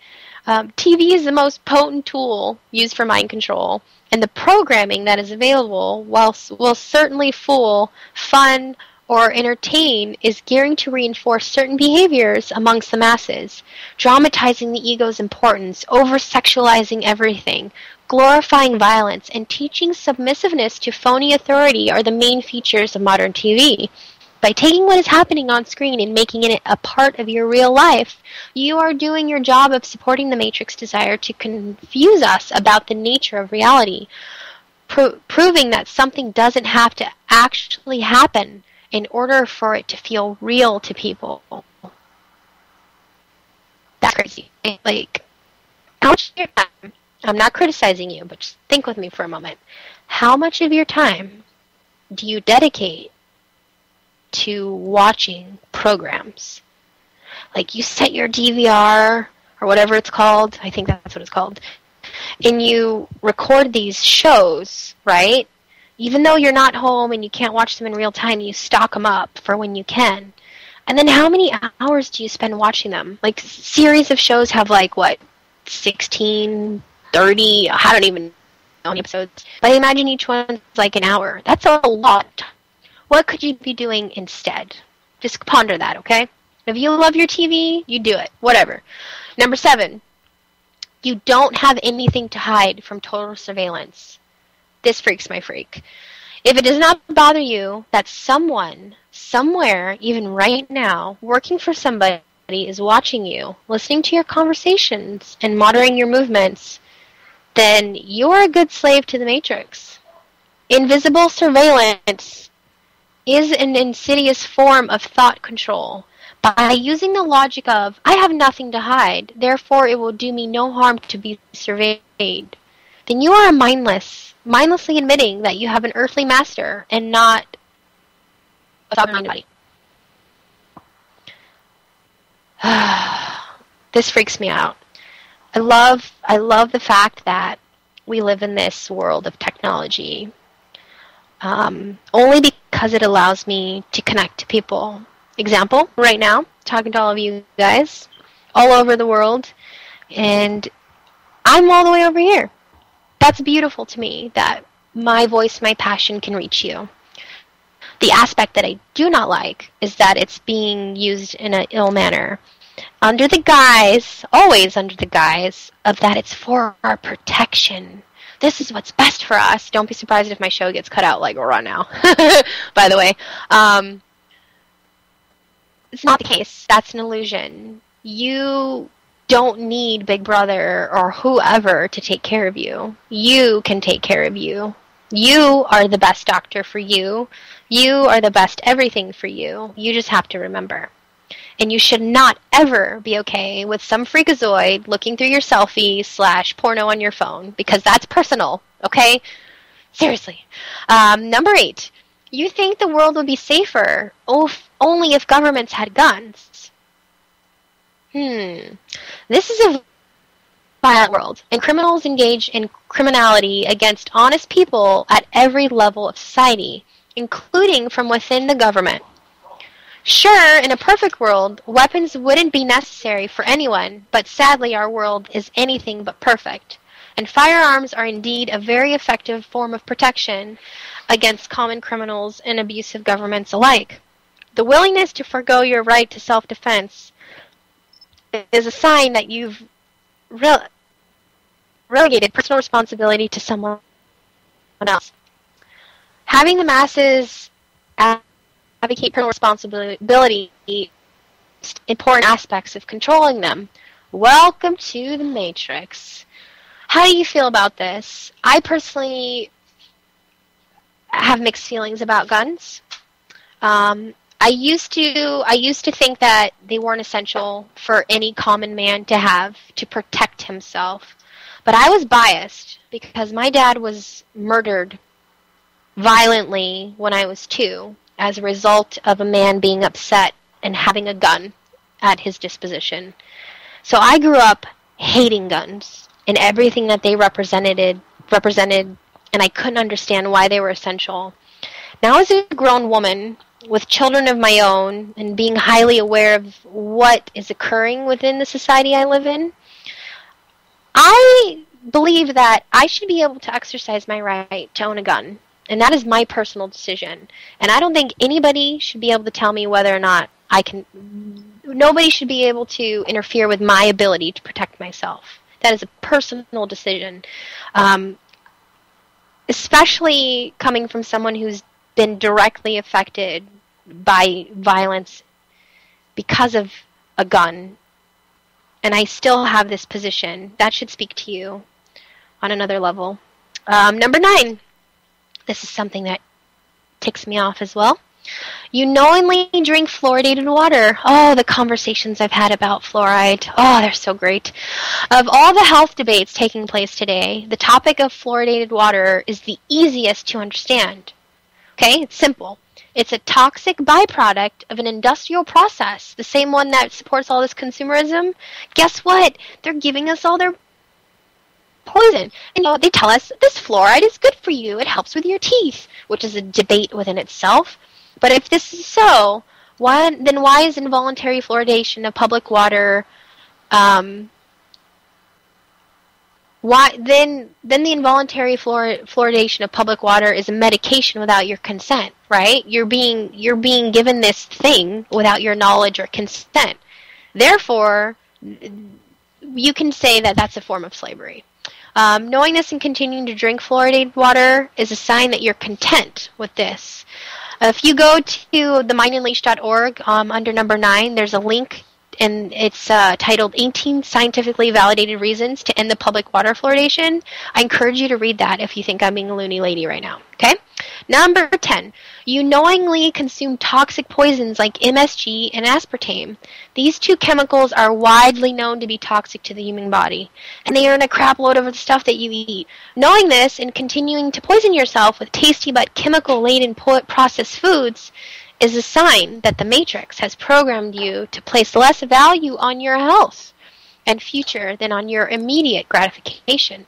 TV is the most potent tool used for mind control. And the programming that is available, will certainly fool, fun, or entertain, is gearing to reinforce certain behaviors amongst the masses, dramatizing the ego's importance, over-sexualizing everything, glorifying violence, and teaching submissiveness to phony authority are the main features of modern TV. By taking what is happening on screen and making it a part of your real life, you are doing your job of supporting the Matrix desire to confuse us about the nature of reality, proving that something doesn't have to actually happen in order for it to feel real to people. That's crazy. Like, how much of your time, I'm not criticizing you, but just think with me for a moment. How much of your time do you dedicate to watching programs? Like, you set your DVR, or whatever it's called, I think that's what it's called, and you record these shows, right? Even though you're not home and you can't watch them in real time, you stock them up for when you can. And then how many hours do you spend watching them? Like, series of shows have, 16, 30, I don't even know how many episodes. But I imagine each one's like an hour. That's a lot. What could you be doing instead? Just ponder that, okay? If you love your TV, you do it. Whatever. Number 7, you don't have anything to hide from total surveillance. This freaks my freak. If it does not bother you that someone, somewhere, even right now, working for somebody is watching you, listening to your conversations, and monitoring your movements, then you're a good slave to the Matrix. Invisible surveillance is an insidious form of thought control. By using the logic of, I have nothing to hide, therefore it will do me no harm to be surveyed, then you are mindlessly admitting that you have an earthly master and not without anybody. This freaks me out. I love the fact that we live in this world of technology, only because it allows me to connect to people. Example, right now, talking to all of you guys all over the world, and I'm all the way over here. That's beautiful to me, that my voice, my passion can reach you. The aspect that I do not like is that it's being used in an ill manner, always under the guise of that it's for our protection, this is what's best for us. Don't be surprised if my show gets cut out like right now, by the way. It's not the case. That's an illusion. You don't need Big Brother or whoever to take care of you. You can take care of you. You are the best doctor for you. You are the best everything for you. You just have to remember. And you should not ever be okay with some freakazoid looking through your selfie / porno on your phone, because that's personal, okay? Seriously. Number 8. You think the world would be safer only if governments had guns. This is a violent world, and criminals engage in criminality against honest people at every level of society, including from within the government. Sure, in a perfect world, weapons wouldn't be necessary for anyone, but sadly our world is anything but perfect, and firearms are indeed a very effective form of protection against common criminals and abusive governments alike. The willingness to forego your right to self-defense is a sign that you've relegated personal responsibility to someone else. Having the masses advocate personal responsibility is important aspects of controlling them. Welcome to the Matrix. How do you feel about this? I personally have mixed feelings about guns. I used to think that they weren't essential for any common man to have to protect himself. But I was biased because my dad was murdered violently when I was 2 as a result of a man being upset and having a gun at his disposition. So I grew up hating guns and everything that they represented, and I couldn't understand why they were essential. Now as a grown woman with children of my own and being highly aware of what is occurring within the society I live in, I believe that I should be able to exercise my right to own a gun. And that is my personal decision. And I don't think anybody should be able to tell me whether or not I can... Nobody should be able to interfere with my ability to protect myself. That is a personal decision. Especially coming from someone who's been directly affected by violence because of a gun. And I still have this position. That should speak to you on another level. Number 9. This is something that ticks me off as well. You knowingly drink fluoridated water. Oh, the conversations I've had about fluoride. Oh, they're so great. Of all the health debates taking place today, the topic of fluoridated water is the easiest to understand. Okay, it's simple. It's a toxic byproduct of an industrial process, the same one that supports all this consumerism. Guess what? They're giving us all their poison. And they tell us this fluoride is good for you. It helps with your teeth, which is a debate within itself. But if this is so, why is involuntary fluoridation of public water? Why then the involuntary fluoridation of public water is a medication without your consent, right? You're being given this thing without your knowledge or consent. Therefore, you can say that that's a form of slavery. Knowing this and continuing to drink fluoridated water is a sign that you're content with this. If you go to themindandleash.org under number 9, there's a link, and it's titled 18 Scientifically Validated Reasons to End the Public Water Fluoridation. I encourage you to read that if you think I'm being a loony lady right now. Okay? Number 10, you knowingly consume toxic poisons like MSG and aspartame. These 2 chemicals are widely known to be toxic to the human body, and they are in a crap load of the stuff that you eat. Knowing this and continuing to poison yourself with tasty but chemical-laden processed foods is a sign that the Matrix has programmed you to place less value on your health and future than on your immediate gratification.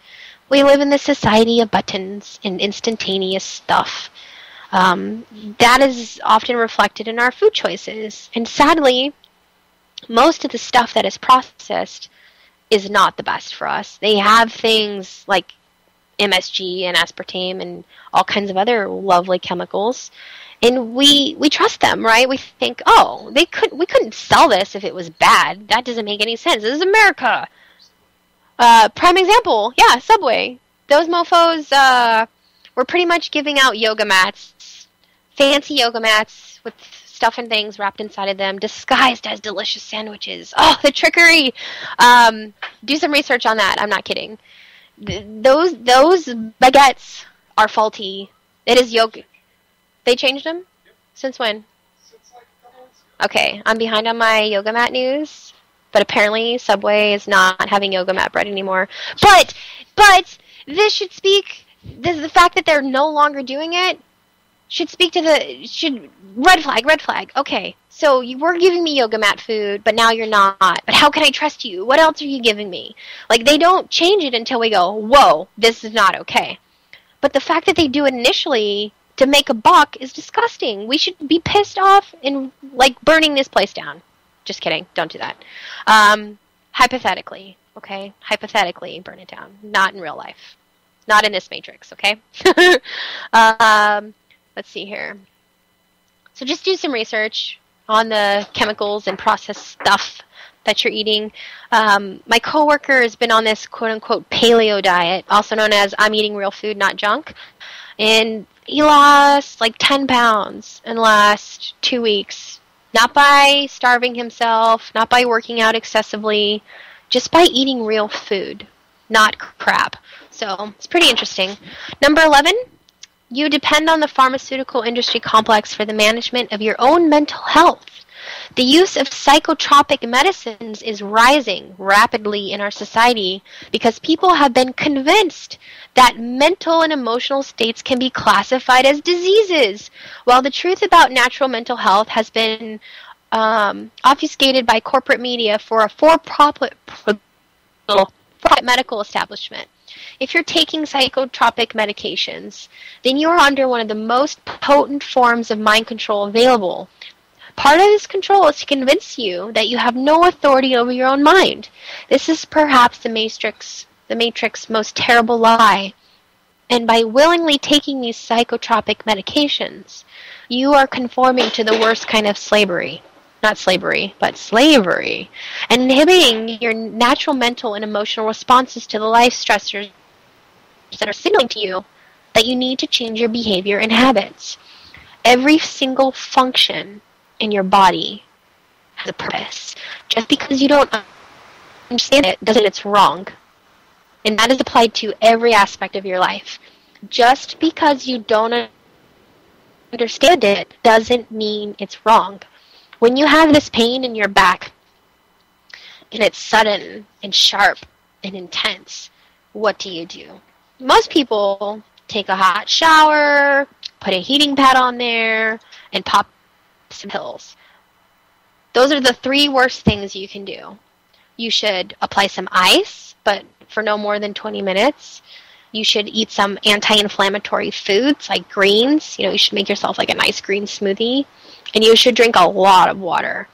We live in this society of buttons and instantaneous stuff. That is often reflected in our food choices. And sadly, most of the stuff that is processed is not the best for us. They have things like MSG and aspartame and all kinds of other lovely chemicals. And we trust them, right? We think, oh, we couldn't sell this if it was bad. That doesn't make any sense. This is America. Prime example, yeah, Subway. those mofos were pretty much giving out yoga mats, fancy yoga mats with stuff and things wrapped inside of them, disguised as delicious sandwiches. Oh, the trickery! Do some research on that. I'm not kidding. Those baguettes are faulty. It is yoga. They changed them? Since when? Since like a couple months ago. Okay, I'm behind on my yoga mat news, but apparently Subway is not having yoga mat bread anymore. But this should speak. The fact that they're no longer doing it should speak to red flag. Okay, so you were giving me yoga mat food, but now you're not. But how can I trust you? What else are you giving me? Like, they don't change it until we go, whoa, this is not okay. But the fact that they do it initially to make a buck is disgusting. We should be pissed off and, like, burning this place down. Just kidding. Don't do that. Hypothetically, okay? Hypothetically, burn it down. Not in real life. Not in this Matrix, okay? Let's see here. So just do some research on the chemicals and processed stuff that you're eating. My coworker has been on this quote-unquote paleo diet, also known as I'm eating real food, not junk. And he lost like 10 pounds in the last 2 weeks. Not by starving himself, not by working out excessively, just by eating real food, not crap. So it's pretty interesting. Number 11, you depend on the pharmaceutical industry complex for the management of your own mental health. The use of psychotropic medicines is rising rapidly in our society because people have been convinced that mental and emotional states can be classified as diseases, while the truth about natural mental health has been obfuscated by corporate media for a for-profit medical establishment. If you're taking psychotropic medications, then you are under one of the most potent forms of mind control available. Part of this control is to convince you that you have no authority over your own mind. This is perhaps the Matrix's most terrible lie. And by willingly taking these psychotropic medications, you are conforming to the worst kind of slavery. Not slavery, but slavery. And inhibiting your natural mental and emotional responses to the life stressors that are signaling to you that you need to change your behavior and habits. Every single function in your body has a purpose. Just because you don't understand it doesn't mean it's wrong. And that is applied to every aspect of your life. Just because you don't understand it doesn't mean it's wrong. When you have this pain in your back, and it's sudden and sharp and intense, what do? Most people take a hot shower, put a heating pad on there, and pop some pills. Those are the 3 worst things you can do. You should apply some ice, but for no more than 20 minutes. You should eat some anti-inflammatory foods like greens. You should make yourself like a nice green smoothie. And you should drink a lot of water.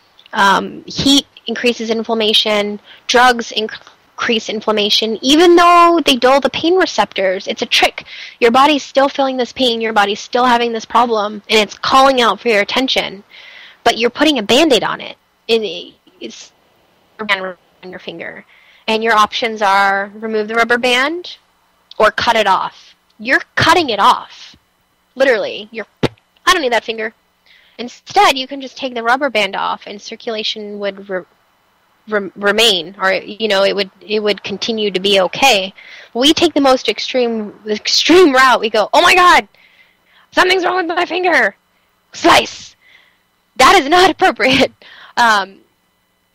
Heat increases inflammation. Drugs increase inflammation. Even though they dull the pain receptors, it's a trick. Your body's still feeling this pain. Your body's still having this problem. And it's calling out for your attention. But you're putting a Band-Aid on it. It's on your finger. And your options are remove the rubber band or cut it off. You're cutting it off. Literally. I don't need that finger. Instead, you can just take the rubber band off and circulation would remain, or it would continue to be okay. We take the most extreme route. We go, oh my God, something's wrong with my finger. Slice. That is not appropriate.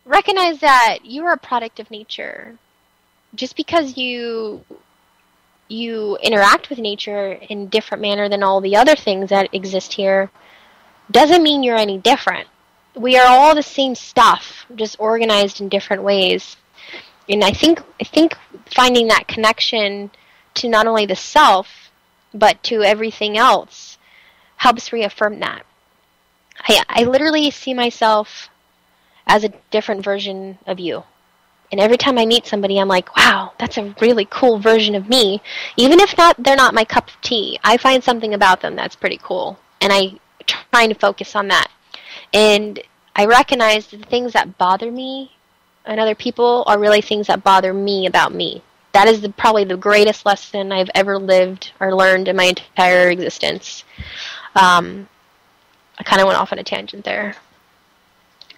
Recognize that you are a product of nature. Just because you interact with nature in a different manner than all the other things that exist here doesn't mean you're any different. We are all the same stuff, just organized in different ways. And I think finding that connection to not only the self, but to everything else helps reaffirm that. I literally see myself as a different version of you. And every time I meet somebody, I'm like, wow, that's a really cool version of me. Even if they're not my cup of tea, I find something about them that's pretty cool. And I trying to focus on that. And I recognize that the things that bother me and other people are really things that bother me about me. that is probably the greatest lesson I've ever lived or learned in my entire existence. I kind of went off on a tangent there.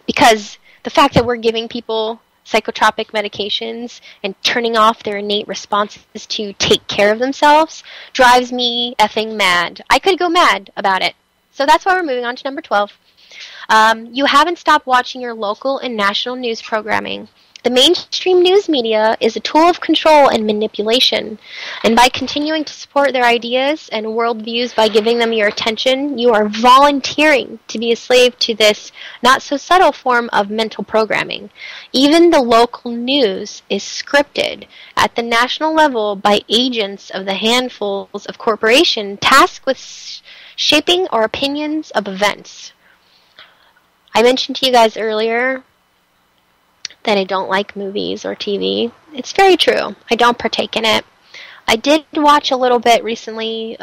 Because the fact that we're giving people psychotropic medications and turning off their innate responses to take care of themselves drives me effing mad. I could go mad about it. So that's why we're moving on to number 12. You haven't stopped watching your local and national news programming. The mainstream news media is a tool of control and manipulation, and by continuing to support their ideas and worldviews by giving them your attention, you are volunteering to be a slave to this not-so-subtle form of mental programming. Even the local news is scripted at the national level by agents of the handfuls of corporations tasked with shaping our opinions of events. I mentioned to you guys earlier that I don't like movies or TV. It's very true. I don't partake in it. I did watch a little bit recently,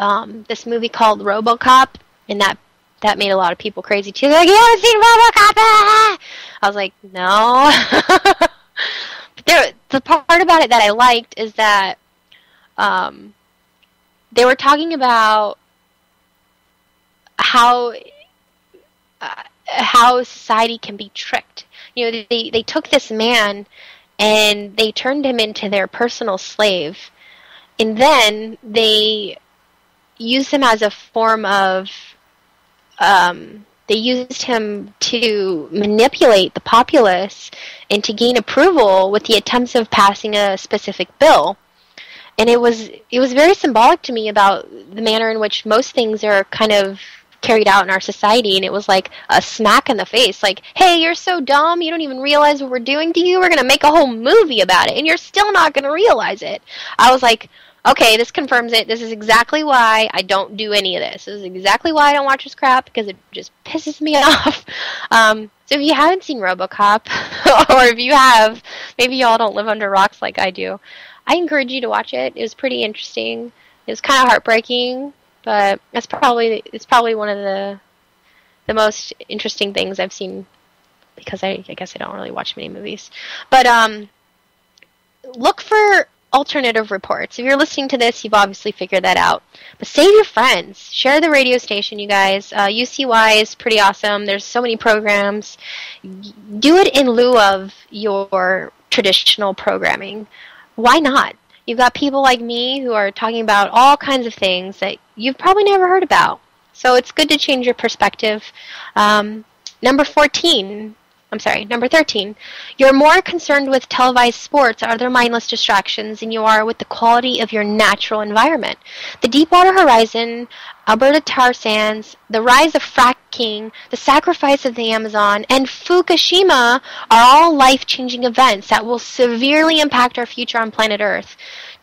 this movie called RoboCop, and that made a lot of people crazy too. They're like, you haven't seen RoboCop? Ah! I was like, no. But the part about it that I liked is that they were talking about how society can be tricked. You know, they took this man and they turned him into their personal slave, and then they used him as a form of they used him to manipulate the populace and to gain approval with the attempts of passing a specific bill. And it was very symbolic to me about the manner in which most things are kind of carried out in our society, and it was like a smack in the face, like, hey, you're so dumb, you don't even realize what we're doing to you, we're going to make a whole movie about it, and you're still not going to realize it. I was like, okay, this confirms it, this is exactly why I don't do any of this. This is exactly why I don't watch this crap, because it just pisses me off. So if you haven't seen RoboCop, or if you have, maybe y'all don't live under rocks like I do, I encourage you to watch it. It was pretty interesting. It was kind of heartbreaking, but it's probably one of the most interesting things I've seen, because I guess I don't really watch many movies. But look for alternative reports. If you're listening to this, you've obviously figured that out. But save your friends. Share the radio station, you guys. UCY is pretty awesome. There's so many programs. Do it in lieu of your traditional programming. Why not? You've got people like me who are talking about all kinds of things that you've probably never heard about. So it's good to change your perspective. Number 13. You're more concerned with televised sports or other mindless distractions than you are with the quality of your natural environment. The Deepwater Horizon, Alberta tar sands, the rise of fracking, the sacrifice of the Amazon, and Fukushima are all life-changing events that will severely impact our future on planet Earth.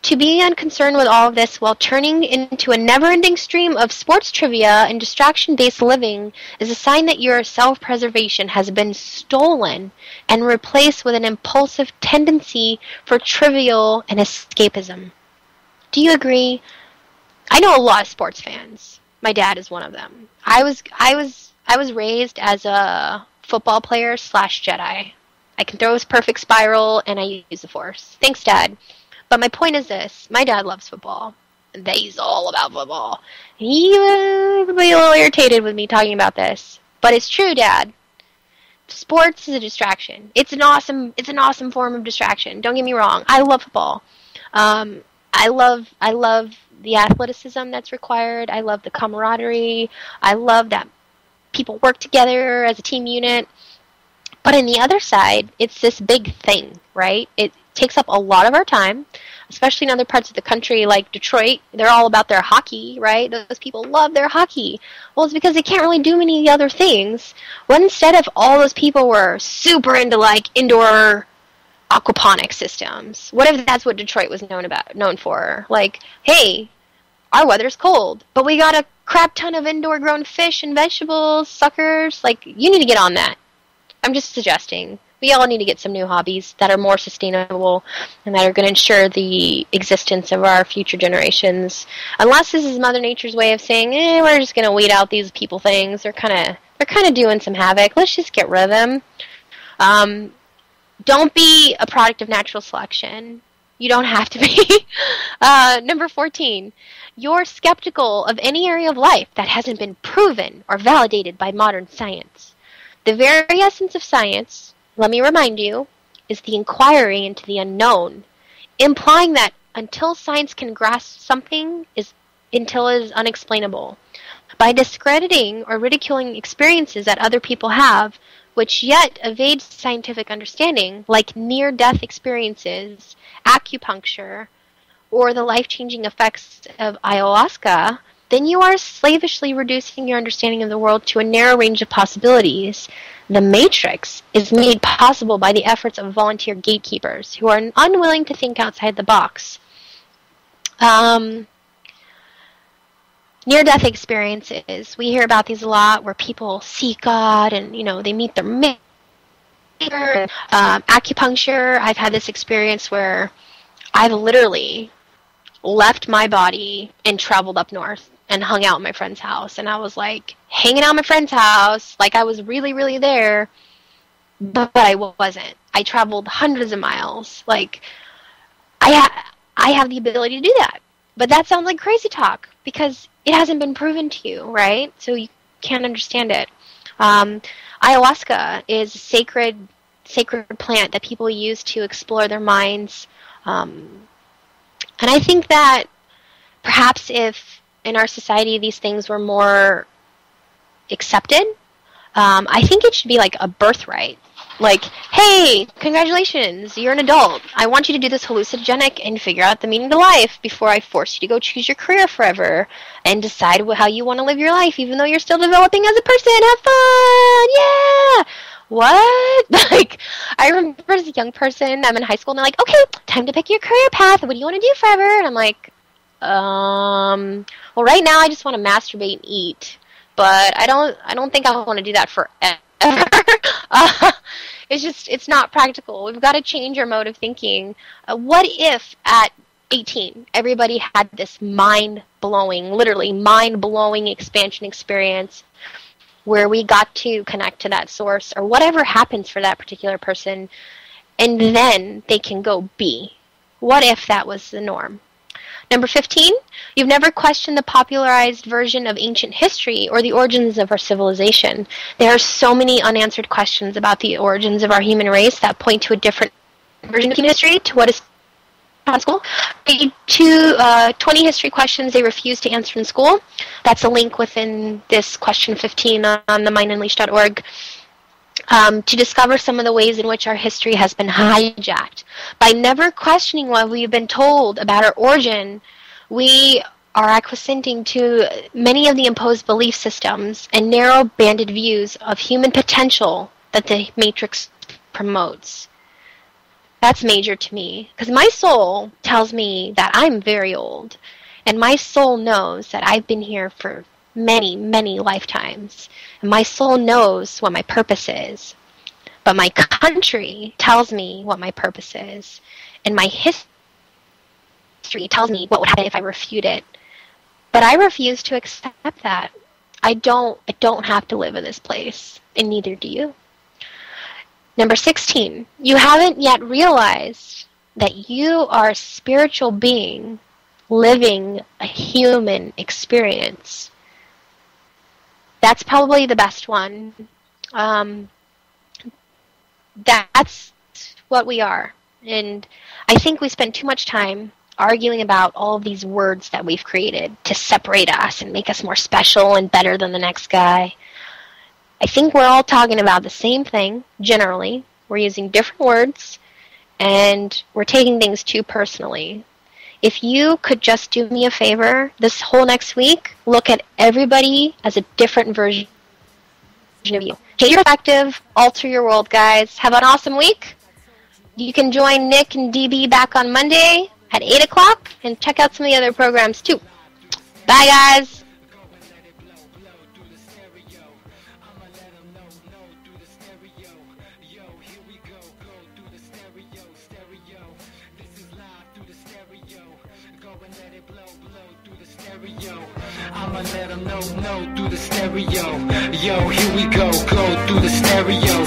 To be unconcerned with all of this while turning into a never-ending stream of sports trivia and distraction-based living is a sign that your self-preservation has been stolen and replaced with an impulsive tendency for trivial and escapism. Do you agree? I know a lot of sports fans. My dad is one of them. I was raised as a football player / Jedi. I can throw a perfect spiral and I use the Force. Thanks, Dad. But my point is this. My dad loves football. And he's all about football. He would be a little irritated with me talking about this. But it's true, Dad. Sports is a distraction. It's an awesome form of distraction. Don't get me wrong. I love football. I love the athleticism that's required. I love the camaraderie. I love that people work together as a team unit. But on the other side, it's this big thing, right? It takes up a lot of our time, especially in other parts of the country like Detroit. They're all about their hockey, right? Those people love their hockey. Well, it's because they can't really do many other things. What instead if all those people were super into like indoor aquaponic systems? What if that's what Detroit was known for? Like, hey, our weather's cold, but we got a crap ton of indoor grown fish and vegetables, suckers. Like, you need to get on that. I'm just suggesting. We all need to get some new hobbies that are more sustainable and that are going to ensure the existence of our future generations. Unless this is Mother Nature's way of saying, we're just going to weed out these people things. They're kind of doing some havoc. Let's just get rid of them. Don't be a product of natural selection. You don't have to be. Number 14. You're skeptical of any area of life that hasn't been proven or validated by modern science. The very essence of science, let me remind you, is the inquiry into the unknown, implying that until science can grasp something, until it is unexplainable. By discrediting or ridiculing experiences that other people have, which yet evade scientific understanding, like near-death experiences, acupuncture, or the life-changing effects of ayahuasca, then you are slavishly reducing your understanding of the world to a narrow range of possibilities. The Matrix is made possible by the efforts of volunteer gatekeepers who are unwilling to think outside the box. Near-death experiences. We hear about these a lot where people see God and, they meet their maker. Acupuncture, I've had this experience where I've literally left my body and traveled up north and hung out at my friend's house. And I was like hanging out at my friend's house, like I was really, really there, but I wasn't. I traveled hundreds of miles. Like, I have the ability to do that. But that sounds like crazy talk because it hasn't been proven to you, right? So you can't understand it. Ayahuasca is a sacred plant that people use to explore their minds. And I think that perhaps if in our society these things were more accepted, I think it should be like a birthright. Like, hey, congratulations, you're an adult. I want you to do this hallucinogenic and figure out the meaning to life before I force you to go choose your career forever and decide how you want to live your life, even though you're still developing as a person. Have fun! Yeah! What? Like, I remember as a young person, I'm in high school, and they're like, okay, time to pick your career path. What do you want to do forever? And I'm like, well, right now I just want to masturbate and eat. But I don't think I want to do that forever. It's not practical. We've got to change our mode of thinking. What if at 18, everybody had this literally mind-blowing expansion experience where we got to connect to that source or whatever happens for that particular person, and then they can go be? What if that was the norm? Number 15, you've never questioned the popularized version of ancient history or the origins of our civilization. There are so many unanswered questions about the origins of our human race that point to a different version of human history to what is taught in school. 20 history questions they refuse to answer in school. That's a link within this question 15 on themindunleashed.org. To discover some of the ways in which our history has been hijacked. By never questioning what we've been told about our origin, we are acquiescing to many of the imposed belief systems and narrow-banded views of human potential that the Matrix promotes. That's major to me, because my soul tells me that I'm very old, and my soul knows that I've been here for many, many lifetimes. And my soul knows what my purpose is. But my country tells me what my purpose is. And my history tells me what would happen if I refute it. But I refuse to accept that. I don't have to live in this place. And neither do you. Number 16. You haven't yet realized that you are a spiritual being living a human experience. That's probably the best one. That's what we are. And I think we spend too much time arguing about all of these words that we've created to separate us and make us more special and better than the next guy. I think we're all talking about the same thing, generally. We're using different words, and we're taking things too personally. If you could just do me a favor this whole next week, look at everybody as a different version of you. Change your perspective, alter your world, guys. Have an awesome week. You can join Nick and DB back on Monday at 8 o'clock and check out some of the other programs too. Bye, guys. I'ma let them know through the stereo. Yo, here we go through the stereo.